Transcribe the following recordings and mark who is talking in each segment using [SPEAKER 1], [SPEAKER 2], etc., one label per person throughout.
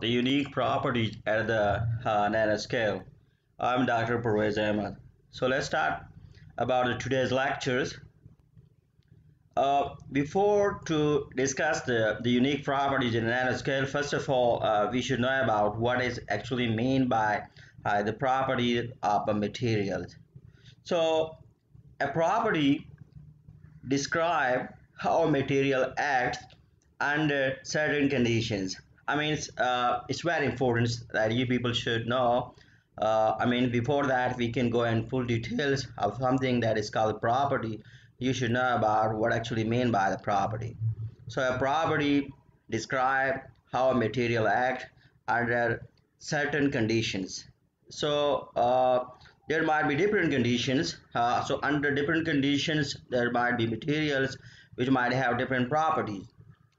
[SPEAKER 1] about the unique properties at the nanoscale. I'm Dr. Pervez Ahmed. So let's start about today's lectures. Before to discuss the unique properties in nanoscale, first of all, we should know about what is actually meant by the property of a material. So a property describe how a material acts under certain conditions. It's very important that you people should know. Before that, we can go in full details of something that is called property. You should know about what actually mean by the property. So a property describe how a material acts under certain conditions. So there might be different conditions. So under different conditions, there might be materials which might have different properties.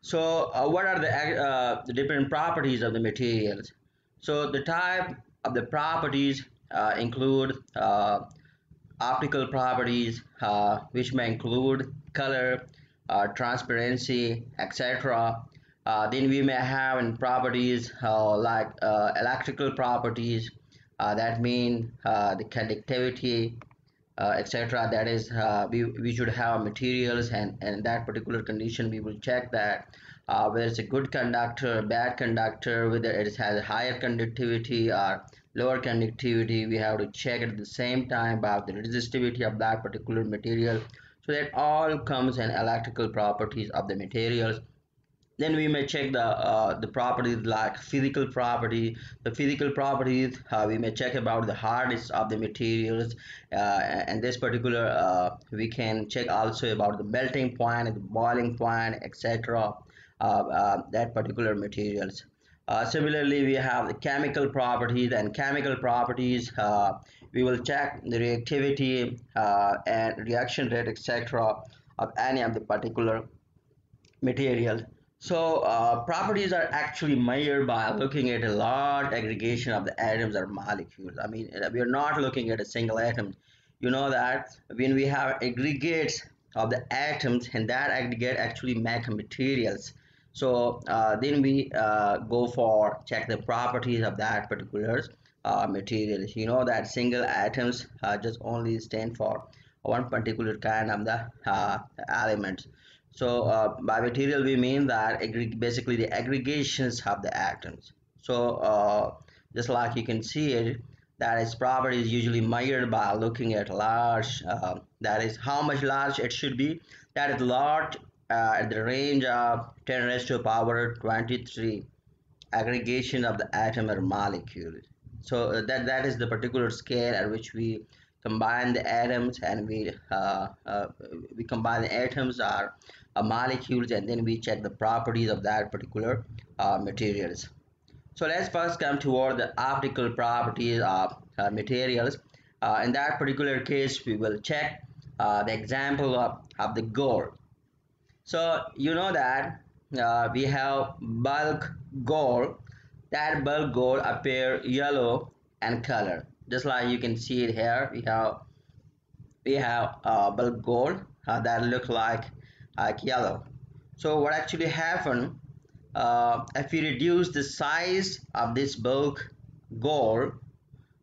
[SPEAKER 1] So what are the different properties of the materials? So the type of the properties include optical properties, which may include color, transparency, etc. Then we may have in properties like electrical properties, that mean the conductivity, etc. That is, we should have materials, and in that particular condition we will check that whether it's a good conductor, bad conductor, whether it has a higher conductivity or lower conductivity. We have to check at the same time about the resistivity of that particular material. So that all comes in electrical properties of the materials. Then we may check the properties like physical property. The physical properties, we may check about the hardness of the materials, and this particular we can check also about the melting point, the boiling point, etc. That particular materials. Similarly, we have the chemical properties, and chemical properties we will check the reactivity and reaction rate, etc. of any of the particular material. So properties are actually measured by looking at a large aggregation of the atoms or molecules. We are not looking at a single atom. You know that when we have aggregates of the atoms, and that aggregate actually make materials. So then we go for check the properties of that particular materials. You know that single atoms just only stand for one particular kind of the elements. So by material we mean that basically the aggregations of the atoms. So just like you can see it, that its property is usually measured by looking at large, that is how much large it should be. That is large at the range of 10 raised to the power 23 aggregation of the atom or molecule. So that is the particular scale at which we combine the atoms, and we combine the atoms or molecules, and then we check the properties of that particular materials. So let's first come toward the optical properties of materials. In that particular case, we will check the example of the gold. So you know that we have bulk gold. That bulk gold appear yellow and color. Just like you can see it here, we have bulk gold that look like yellow. So what actually happen if we reduce the size of this bulk gold?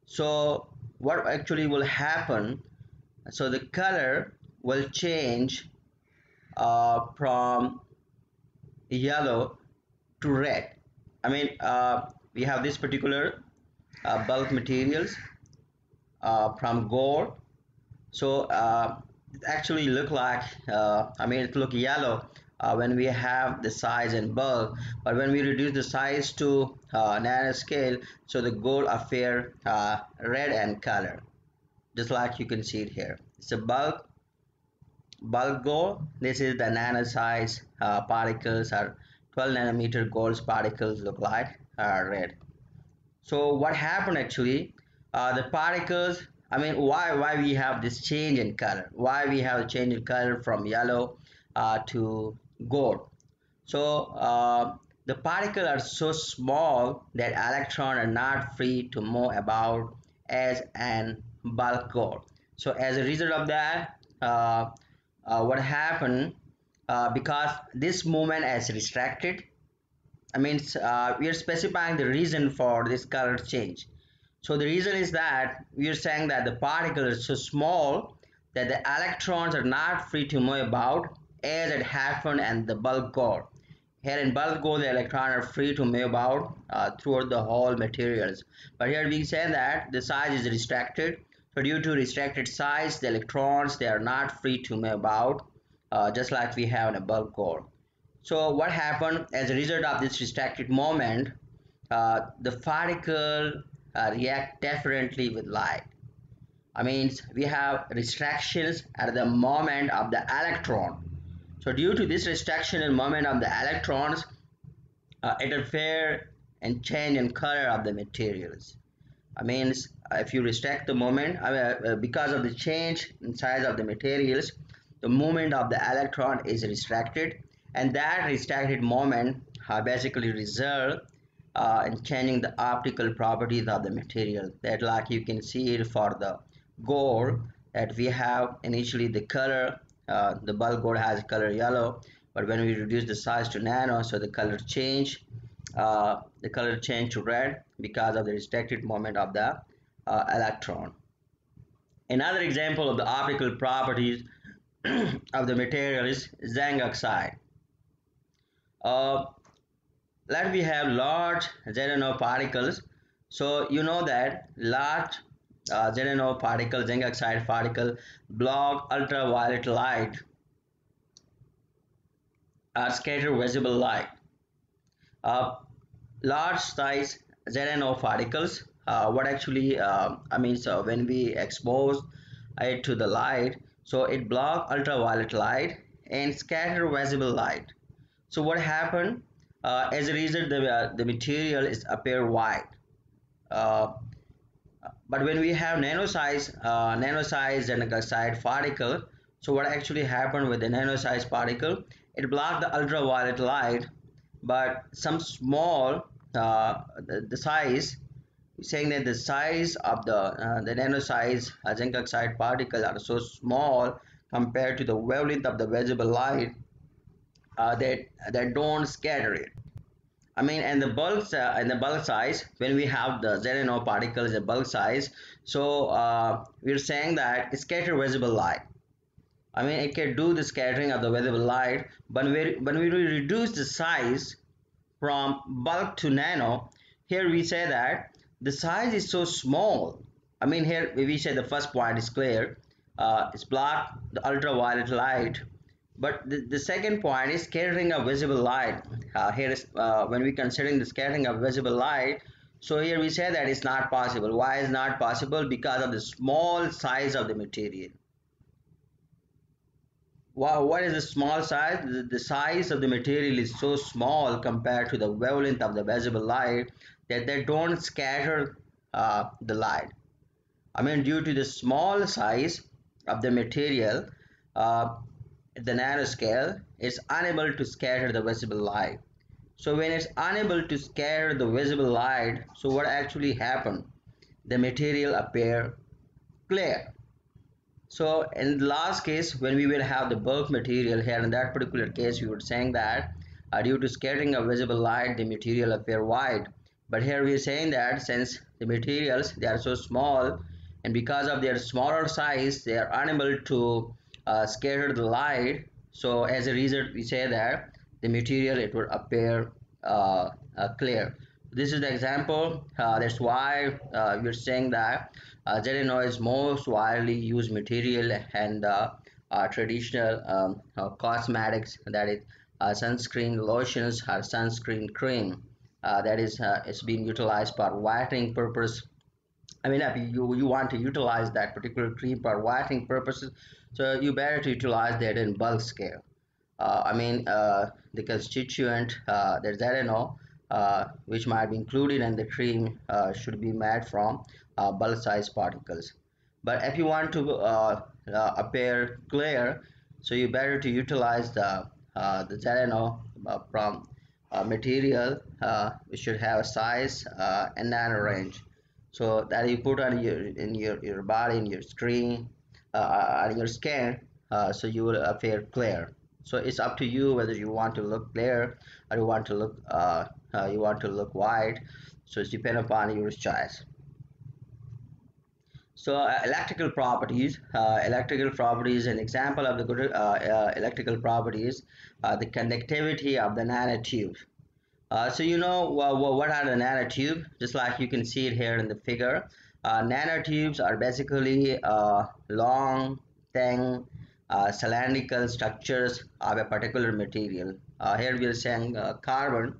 [SPEAKER 1] So what actually will happen? So the color will change from yellow to red. We have this particular bulk materials from gold. So it actually look like it look yellow when we have the size and bulk, but when we reduce the size to nanoscale, so the gold appear red and color, just like you can see it here. It's a bulk gold. This is the nano size particles, or 12 nanometer gold particles look like red. So what happened actually, the particles, why we have this change in color, why we have a change in color from yellow to gold? So the particles are so small that electrons are not free to move about as an bulk gold. So as a result of that, what happened, because this movement is restricted, I mean, we are specifying the reason for this color change. So the reason is that we are saying that the particle is so small that the electrons are not free to move about as it happened in the bulk core. Here in bulk core, the electrons are free to move about throughout the whole materials. But here we say that the size is restricted. So due to restricted size, the electrons they are not free to move about, just like we have in a bulk core. So what happened as a result of this restricted moment, the particle react differently with light. I mean, we have restrictions at the moment of the electron. So due to this restriction in moment of the electrons, interfere and change in color of the materials. I mean, if you restrict the moment, because of the change in size of the materials, the movement of the electron is restricted, and that restricted moment basically result in changing the optical properties of the material. That, like you can see it for the gold, that we have initially the color, the bulk gold has color yellow, but when we reduce the size to nano, so the color change to red because of the restricted moment of the electron. Another example of the optical properties of the material is zinc oxide. Uh, let we have large ZNO particles. So you know that large ZNO particle, zinc oxide particle, block ultraviolet light or scatter visible light. Uh, Large size ZNO particles, what actually I mean, so when we expose it to the light, so it block ultraviolet light and scatter visible light. So what happened, as a result the material is appear white. uh, but when we have nano size and oxide particle, so what actually happened with the nano size particle, it blocked the ultraviolet light, but some small the size, saying that the size of the nano size zinc oxide particle are so small compared to the wavelength of the visible light, that don't scatter it. I mean, and the bulk size, when we have the ZNO particles in bulk size, so we're saying that scatter visible light. I mean, it can do the scattering of the visible light, but when we reduce the size from bulk to nano, here we say that the size is so small. I mean, here we say the first point is clear, it's block the ultraviolet light, but the second point is scattering of visible light. Here is when we considering the scattering of visible light, so here we say that it's not possible. Why is not possible? Because of the small size of the material. Wow, what is the small size? The size of the material is so small compared to the wavelength of the visible light that they don't scatter the light. I mean, due to the small size of the material, uh, the nanoscale is unable to scatter the visible light. So when it's unable to scatter the visible light, so what actually happened? The material appear clear. So in the last case, when we will have the bulk material here, in that particular case, we were saying that due to scattering of visible light, the material appear white. But here we are saying that since the materials they are so small, and because of their smaller size, they are unable to scatter the light. So as a result, we say that the material it will appear clear. This is the example. That's why we're saying that ZNO is most widely used material and traditional cosmetics, that is sunscreen lotions or sunscreen cream, that is it's being utilized for whitening purpose. I mean, if you want to utilize that particular cream for whitening purposes, so you better to utilize that in bulk scale. I mean, the constituent that ZNO, which might be included in the cream, should be made from bulk size particles. But if you want to appear clear, so you better to utilize the ZNO from material which should have a size and nano range. So that you put on your body, in your screen, on your skin, so you will appear clear. So it's up to you whether you want to look clear or you want to look white. So it's depend upon your choice. So electrical properties, an example of the good electrical properties, the conductivity of the nanotubes. So you know what are the nanotubes? Just like you can see it here in the figure. Nanotubes are basically long, thin, cylindrical structures of a particular material. Here we are saying carbon.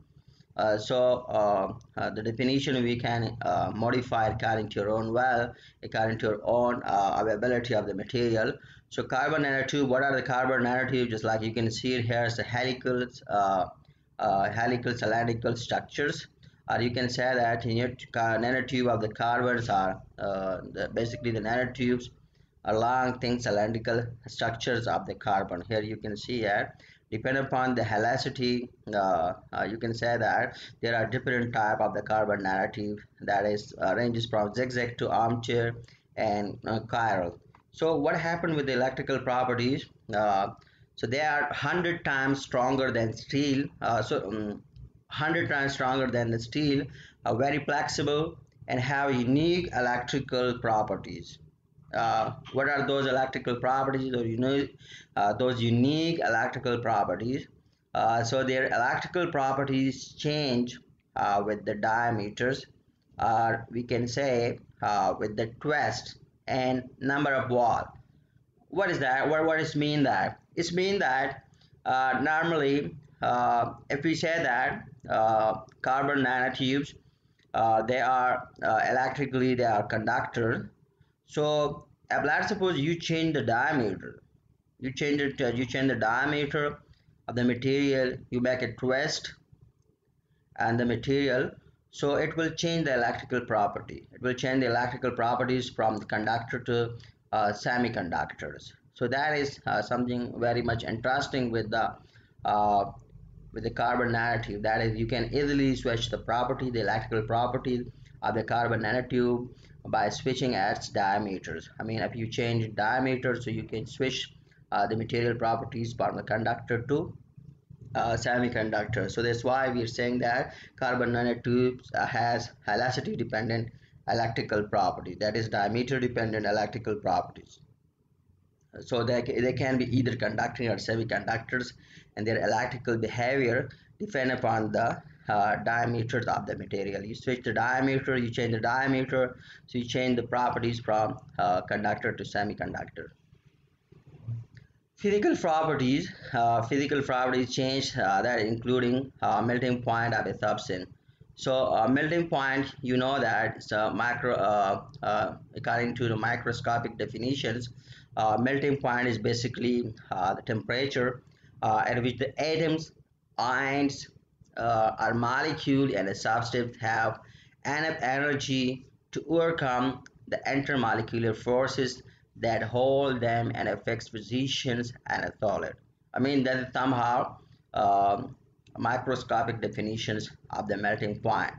[SPEAKER 1] The definition we can modify according to your own well, according to your own availability of the material. So carbon nanotube, what are the carbon nanotubes? Just like you can see it here, is the helical cylindrical structures, or you can say that in your nanotube of the carbons are basically the nanotubes are long thin cylindrical structures of the carbon. Here you can see here, depending upon the helicity, you can say that there are different type of the carbon nanotube, that is ranges from zigzag to armchair and chiral. So what happened with the electrical properties? So they are 100 times stronger than steel. 100 times stronger than the steel, are very flexible and have unique electrical properties. What are those electrical properties, or those unique electrical properties? So their electrical properties change with the diameters, or we can say with the twist and number of wall. What is that? What is mean that? It's mean that normally, if we say that carbon nanotubes, they are electrically, they are conductors. So let's suppose you change the diameter. You change the diameter of the material. You make a twist and the material, so it will change the electrical property. It will change the electrical properties from the conductor to semiconductors. So that is something very much interesting uh, with the carbon nanotube. That is, you can easily switch the property, the electrical property of the carbon nanotube, by switching its diameters. I mean, if you change diameter, so you can switch the material properties from the conductor to semiconductor. So that's why we are saying that carbon nanotubes has helicity dependent electrical property, that is diameter dependent electrical properties. So they can be either conducting or semiconductors, and their electrical behavior depend upon the diameters of the material. You switch the diameter, you change the diameter, so you change the properties from conductor to semiconductor. Physical properties change, that including melting point of a substance. So melting point, you know that it's a according to the microscopic definitions, melting point is basically the temperature at which the atoms, ions, or molecule and a substance have enough energy to overcome the intermolecular forces that hold them in a fixed positions and a solid. I mean, that is somehow microscopic definitions of the melting point.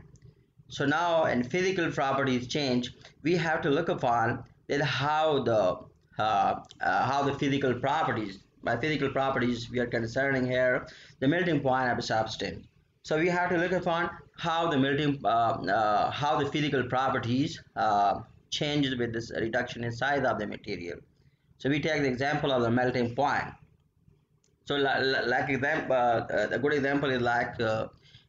[SPEAKER 1] So now, in physical properties change, we have to look upon that how the physical properties. By physical properties, we are concerning here the melting point of a substance. So we have to look upon how the physical properties changes with this reduction in size of the material. So we take the example of the melting point. So like example, a good example is like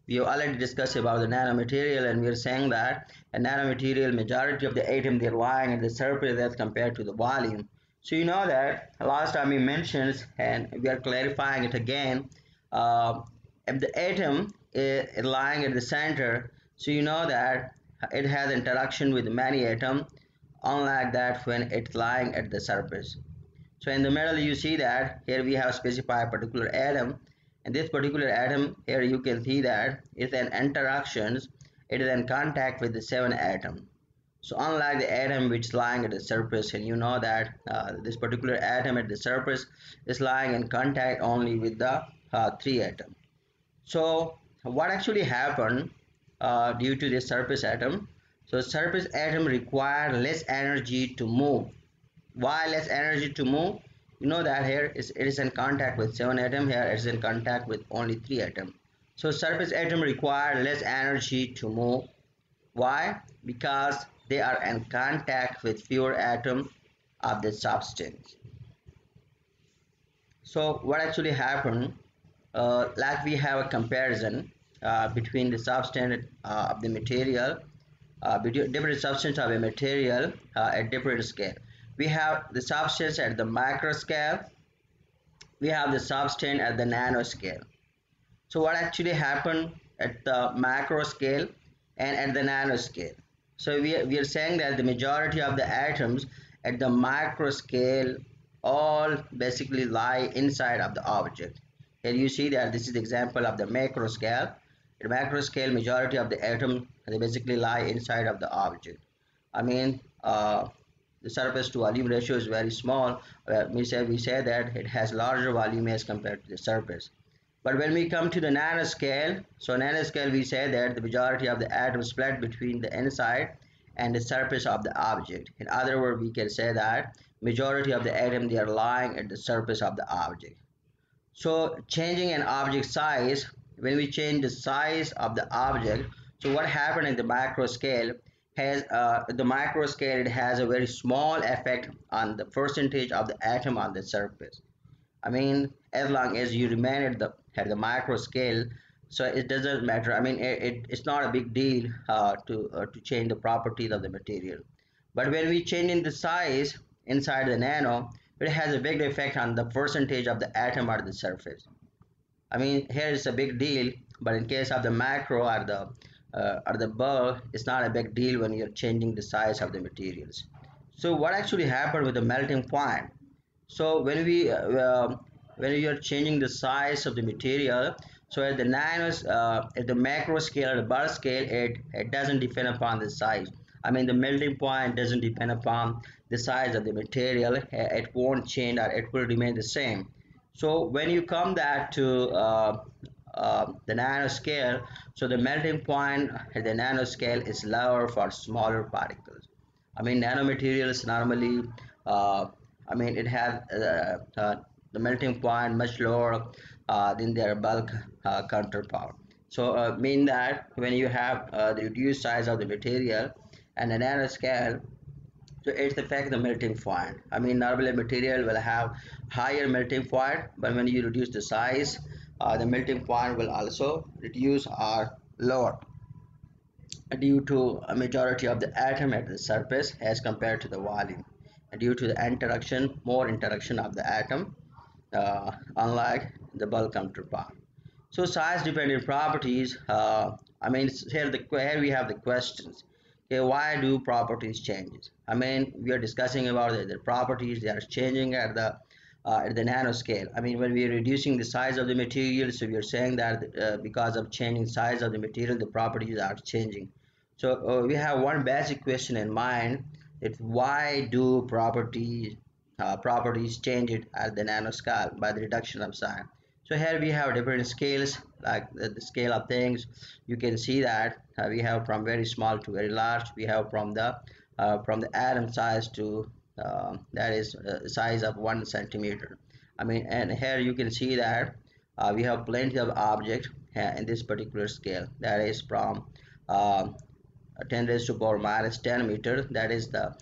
[SPEAKER 1] we have already discussed about the nanomaterial, and we are saying that a nanomaterial, majority of the atom they're lying at the surface as compared to the volume. So you know that last time we mentioned, and we are clarifying it again. If the atom is lying at the center, so you know that it has interaction with many atoms, unlike that when it's lying at the surface. So in the middle you see that here we have specified a particular atom, and this particular atom here you can see that is an interactions, it is in contact with the 7 atoms. So unlike the atom which is lying at the surface, and you know that this particular atom at the surface is lying in contact only with the 3 atoms. So what actually happened due to this surface atom? So surface atom require less energy to move. Why less energy to move? You know that here it is in contact with 7 atom, here it is in contact with only 3 atom. So surface atom require less energy to move. Why? Because they are in contact with fewer atoms of the substance. So what actually happened, like we have a comparison between the substance of the material, between different substance of a material at different scale. We have the substance at the micro scale, we have the substance at the nanoscale. So what actually happened at the macro scale and at the nanoscale? So we are saying that the majority of the atoms at the micro scale all basically lie inside of the object. Here you see that this is the example of the macro scale. At macro scale, majority of the atoms they basically lie inside of the object. I mean, the surface to volume ratio is very small. We say that it has larger volume as compared to the surface. But when we come to the nanoscale, so nanoscale we say that the majority of the atoms split between the inside and the surface of the object. In other words, we can say that majority of the atoms they are lying at the surface of the object. So changing an object size, when we change the size of the object, so what happened in the macro scale has the micro scale it has a very small effect on the percentage of the atom on the surface. I mean, as long as you remain at the micro scale, so it doesn't matter. I mean, it's not a big deal to change the properties of the material. But when we change in the size inside the nano, it has a big effect on the percentage of the atom at the surface. I mean, here is a big deal, but in case of the macro or the bulk, it's not a big deal when you're changing the size of the materials. So what actually happened with the melting point? So when you are changing the size of the material, so at the at the macro scale or the bulk scale, it doesn't depend upon the size. I mean, the melting point doesn't depend upon the size of the material. It won't change or it will remain the same. So when you come that to the nanoscale, so the melting point at the nanoscale is lower for smaller particles. I mean, nanomaterials normally, I mean, it has the melting point much lower than their bulk counterpart. So, mean that when you have the reduced size of the material and the nanoscale, so it affects the melting point. I mean, normally material will have higher melting point, but when you reduce the size, the melting point will also reduce or lower due to a majority of the atom at the surface as compared to the volume. And due to the interaction, more interaction of the atom, unlike the bulk counterpart. So size dependent properties. I mean, here we have the questions. Okay, why do properties changes? I mean, we are discussing about the properties. They are changing at the nanoscale. I mean, when we are reducing the size of the material, so we are saying that because of changing size of the material, the properties are changing. So we have one basic question in mind: that why do properties change it at the nanoscale by the reduction of size? So here we have different scales, like the scale of things. You can see that we have from very small to very large. We have from the atom size to that is size of 1 centimeter. I mean, and here you can see that we have plenty of objects in this particular scale. That is from 10 raised to power minus 10 meter. That is the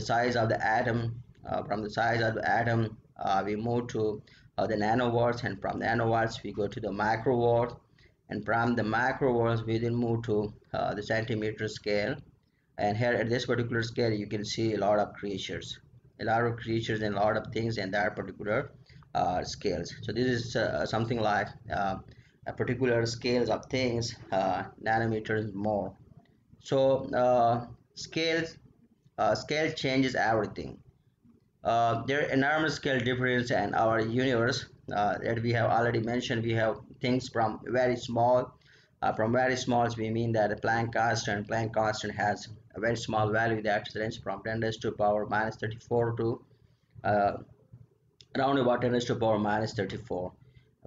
[SPEAKER 1] size of the atom. From the size of the atom, we move to the nanovolts, and from nanovolts we go to the microvolts, and from the microvolts we then move to the centimeter scale. And here at this particular scale, you can see a lot of creatures and a lot of things in that particular scales. So this is something like a particular scales of things, nanometers more. So scale changes everything. There are enormous scale difference in our universe that we have already mentioned. We have things from very small. From very small, we mean that a Planck constant has a very small value that ranges from 10 raised to power minus 34 to uh, around about 10 raised to power minus 34.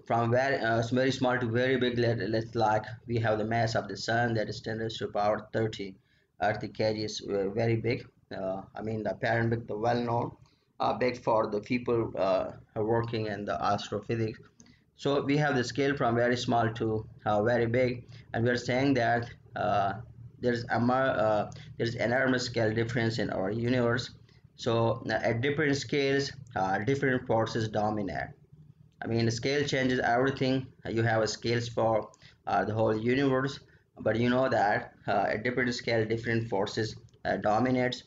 [SPEAKER 1] From very small to very big, let's like we have the mass of the sun, that is 10 raised to power 30 earth kg is very big. I mean, the apparent big, the well known. big for the people working in the astrophysics. So we have the scale from very small to very big, and we are saying that there's there's enormous scale difference in our universe. So at different scales, different forces dominate. I mean, the scale changes everything. You have a scales for the whole universe, but you know that at different scale, different forces dominates.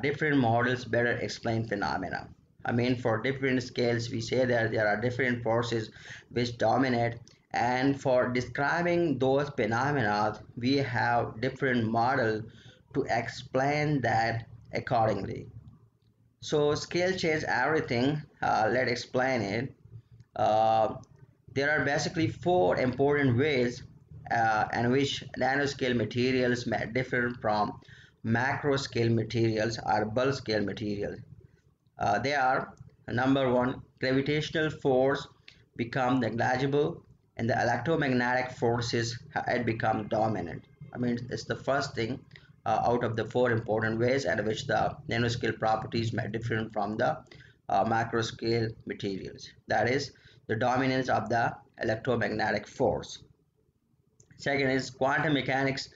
[SPEAKER 1] Different models better explain phenomena. I mean, for different scales, we say that there are different forces which dominate, and for describing those phenomena, we have different models to explain that accordingly. So scale change everything. Let's explain it. uh, there are basically four important ways in which nanoscale materials may differ from macro scale materials or bulk scale materials. They are: number one, gravitational force become negligible, and the electromagnetic forces had become dominant. I mean, it's the first thing out of the four important ways in which the nanoscale properties may differ from the macro scale materials. That is, the dominance of the electromagnetic force. Second is quantum mechanics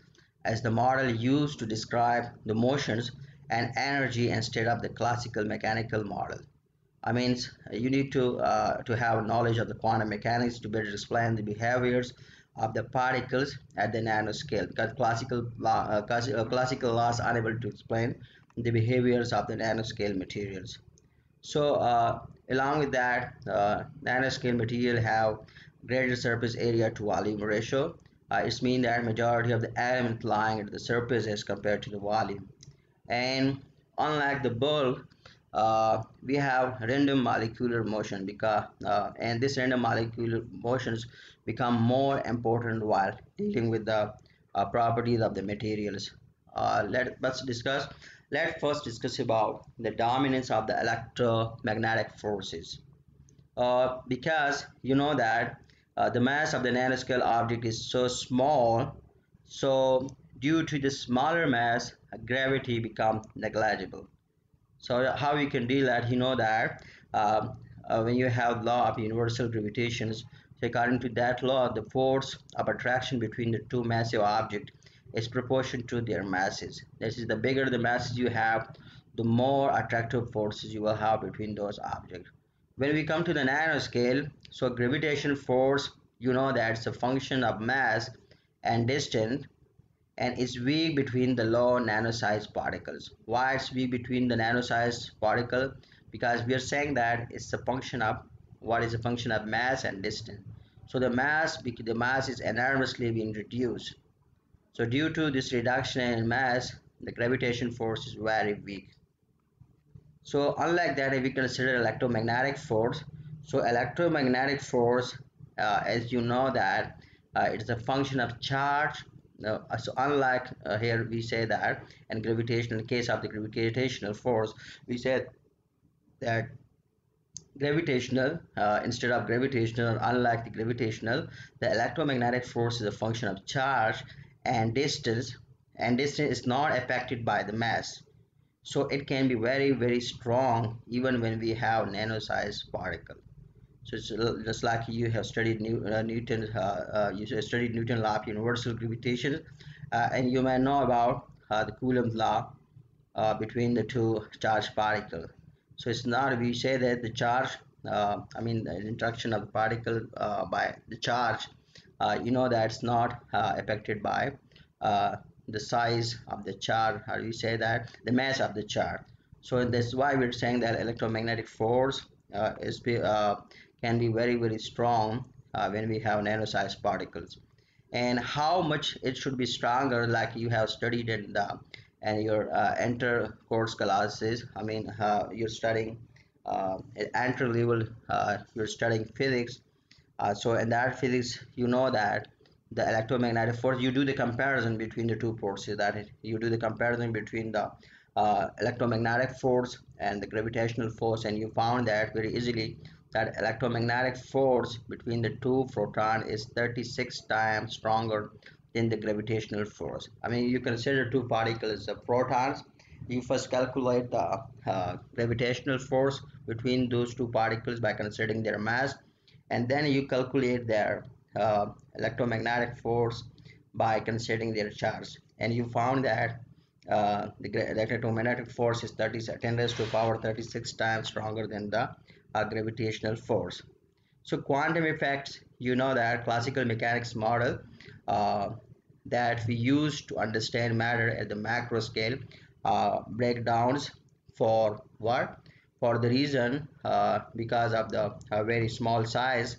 [SPEAKER 1] as the model used to describe the motions and energy instead of the classical mechanical model. I mean, you need to have knowledge of the quantum mechanics to better explain the behaviors of the particles at the nanoscale, because classical laws are unable to explain the behaviors of the nanoscale materials. So along with that, nanoscale material have greater surface area to volume ratio. It means that majority of the element lying at the surface as compared to the volume. And unlike the bulk, we have random molecular motion, because and this random molecular motions become more important while dealing with the properties of the materials. Let's discuss. Let's first discuss about the dominance of the electromagnetic forces. Because you know that the mass of the nanoscale object is so small, so due to the smaller mass, gravity becomes negligible. So how you can deal that? You know that when you have law of universal gravitation, so according to that law, the force of attraction between the two massive objects is proportional to their masses. This is, the bigger the masses you have, the more attractive forces you will have between those objects. When we come to the nanoscale, so gravitational force, you know that it's a function of mass and distance, and is weak between the low nano-sized particles. Why it's weak between the nano-sized particle? Because we are saying that it's a function of, what is a function of mass and distance. So the mass is enormously being reduced. So due to this reduction in mass, the gravitation force is very weak. So unlike that, if we consider electromagnetic force, so electromagnetic force, as you know that it's a function of charge. So unlike here we say that in gravitational, in case of the gravitational force, we said that gravitational instead of gravitational, unlike the gravitational, the electromagnetic force is a function of charge and distance, and distance is not affected by the mass, so it can be very strong even when we have nano-sized particle. So it's just like you have studied Newton, you studied Newton law of universal gravitation, and you may know about the Coulomb's law between the two charged particle. So it's not, we say that the charge, I mean the interaction of the particle by the charge, you know that's not affected by uh, the size of the charge, how do you say that, the mass of the charge. So that's why we're saying that electromagnetic force can be very strong when we have nano-sized particles. And how much it should be stronger, like you have studied in the and your enter course classes. I mean, you're studying enter level, you're studying physics. So in that physics, you know that the electromagnetic force, you do the comparison between the two forces, that is, you do the comparison between the electromagnetic force and the gravitational force, and you found that very easily that electromagnetic force between the two proton is 36 times stronger than the gravitational force. I mean, you consider two particles of protons, you first calculate the gravitational force between those two particles by considering their mass, and then you calculate their electromagnetic force by considering their charge, and you found that the electromagnetic force is 10 raised to the power 36 times stronger than the gravitational force. So quantum effects, you know that classical mechanics model uh, that we use to understand matter at the macro scale breakdowns for what? For the reason because of the very small size,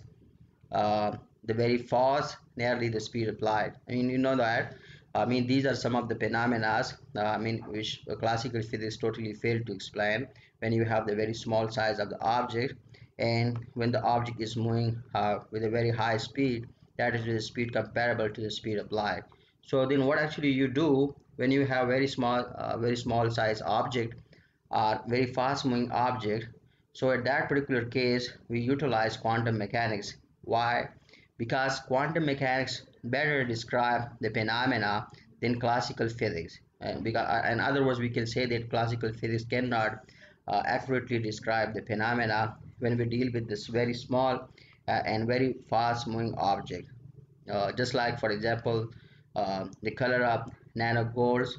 [SPEAKER 1] uh, the very fast, nearly the speed of light. I mean, you know that. I mean, these are some of the phenomena. I mean, which classical physics totally failed to explain. When you have the very small size of the object, and when the object is moving with a very high speed, that is the speed comparable to the speed of light. So then, what actually you do when you have very small size object or very fast moving object? So at that particular case, we utilize quantum mechanics. Why? Because quantum mechanics better describe the phenomena than classical physics. In other words, we can say that classical physics cannot accurately describe the phenomena when we deal with this very small and very fast moving object. Just like, for example, the color of nano golds.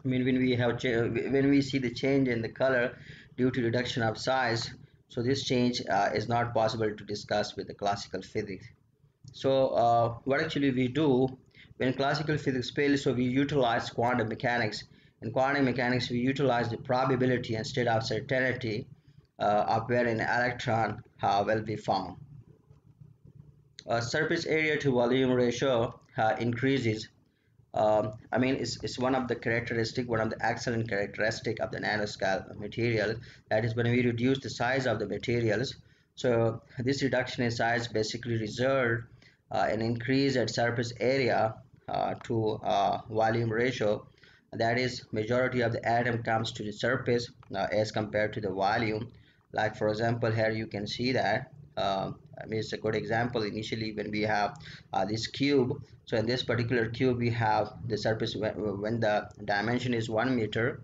[SPEAKER 1] I mean, when we see the change in the color due to reduction of size, so this change is not possible to discuss with the classical physics. So what actually we do when classical physics fails, so we utilize quantum mechanics. In quantum mechanics, we utilize the probability instead of certainty of where an electron will be found. Surface area to volume ratio increases. I mean, it's one of the excellent characteristic of the nanoscale material. That is, when we reduce the size of the materials, so this reduction in size basically result an increase at surface area to volume ratio. That is, majority of the atom comes to the surface as compared to the volume. Like for example, here you can see that. I mean, it's a good example. Initially, when we have this cube, so in this particular cube, we have the surface when the dimension is 1 meter.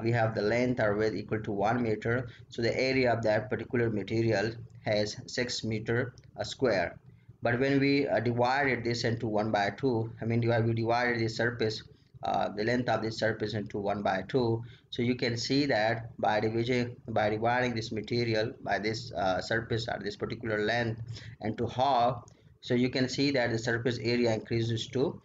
[SPEAKER 1] We have the length or width equal to 1 meter. So the area of that particular material has 6 meter square. But when we divided this into 1 by 2, I mean, we divided the surface, the length of this surface into 1 by 2. So you can see that by dividing this material by this surface or this particular length into half, so you can see that the surface area increases to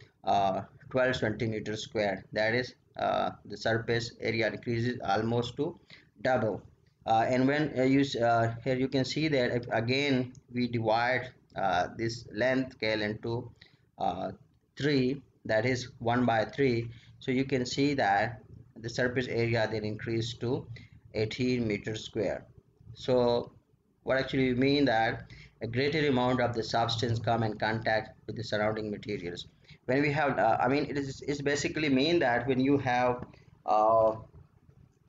[SPEAKER 1] 12 centimeters square. That is, the surface area increases almost to double. And when here you can see that if again we divide this length scale into 3, that is 1 by 3, so you can see that the surface area then increased to 18 meters square. So what actually mean that a greater amount of the substance come in contact with the surrounding materials. When we have I mean, it's basically mean that when you have uh,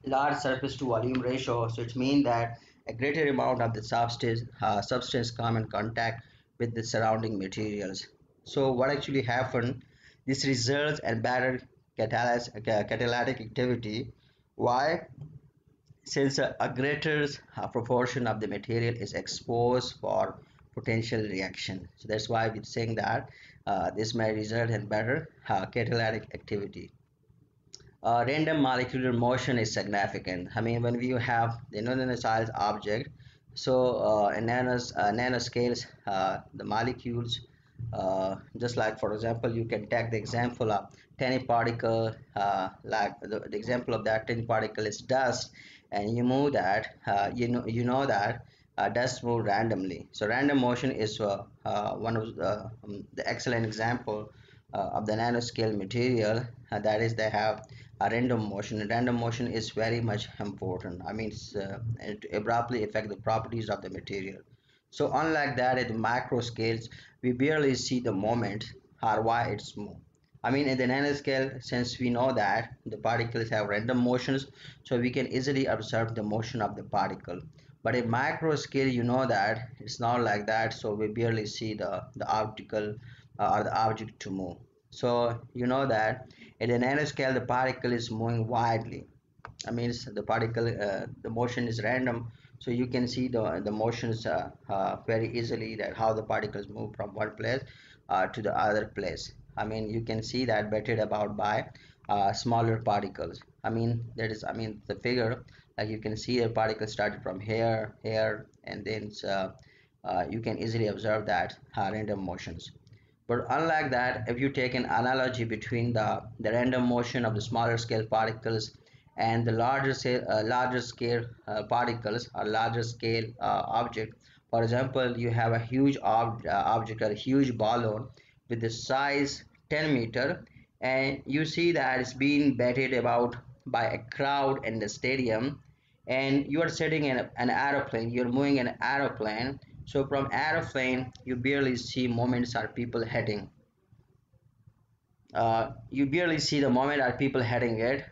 [SPEAKER 1] large surface to volume ratio, so it means that a greater amount of the substance come in contact with the surrounding materials. So what actually happened, this results in better catalytic activity. Why? Since a greater proportion of the material is exposed for potential reaction, so that's why we're saying that this may result in better catalytic activity. Random molecular motion is significant. I mean, when we have the non-sized object, so nanoscales, the molecules, just like for example, you can take the example of tiny particle, like the example of that tiny particle is dust, and you move that, you know that dust move randomly. So random motion is one of the excellent example of the nanoscale material. That is, they have a random motion. Random motion is very much important. I mean, it abruptly affect the properties of the material. So unlike that, at the macro scales, we barely see the moment or why it's moved. I mean, in the nanoscale, since we know that the particles have random motions, so we can easily observe the motion of the particle. But in macro scale, you know that it's not like that, so we barely see the optical or the object to move. So you know that At the nanoscale, the particle is moving widely. I mean, the particle, the motion is random, so you can see the motions very easily, that how the particles move from one place to the other place. I mean, you can see that bettered about by smaller particles. I mean, that is, I mean, the figure, like you can see the particle started from here, and then you can easily observe that random motions. But unlike that, if you take an analogy between the random motion of the smaller scale particles and the larger scale particles or larger scale object, for example, you have a huge object or a huge balloon with the size 10 meter, and you see that it's being batted about by a crowd in the stadium, and you are sitting in an aeroplane, you're moving an aeroplane, so from aeroplane you barely see moments or people heading. You barely see the moment are people heading it.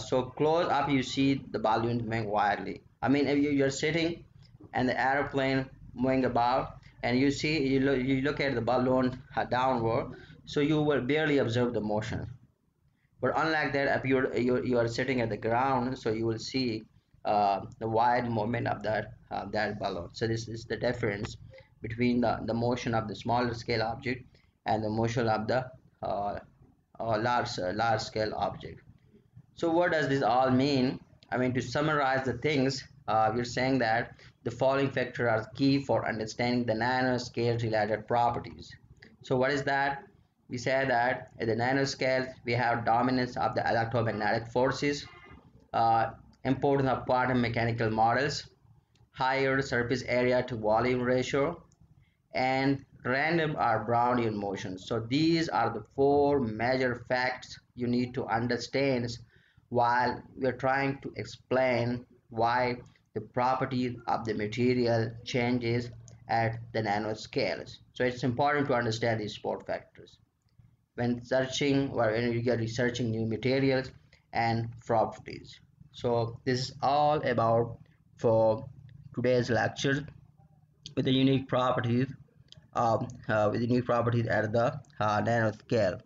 [SPEAKER 1] So close up you see the balloon moving wildly. I mean, if you're sitting and the airplane moving about, and you look at the balloon downward, so you will barely observe the motion. But unlike that, if you are sitting at the ground, so you will see the wide movement of that balloon. So this is the difference between the motion of the smaller scale object and the motion of the uh, large scale object. So what does this all mean? I mean, to summarize the things, we're saying that the following factors are key for understanding the nanoscale related properties. So what is that? We say that at the nanoscale, we have dominance of the electromagnetic forces, uh, importance of quantum mechanical models, higher surface area to volume ratio, and random or Brownian motions. So these are the four major facts you need to understand while we're trying to explain why the properties of the material changes at the nanoscales. So it's important to understand these four factors when searching or when you are researching new materials and properties. So this is all about for today's lecture with the unique properties at the nanoscale.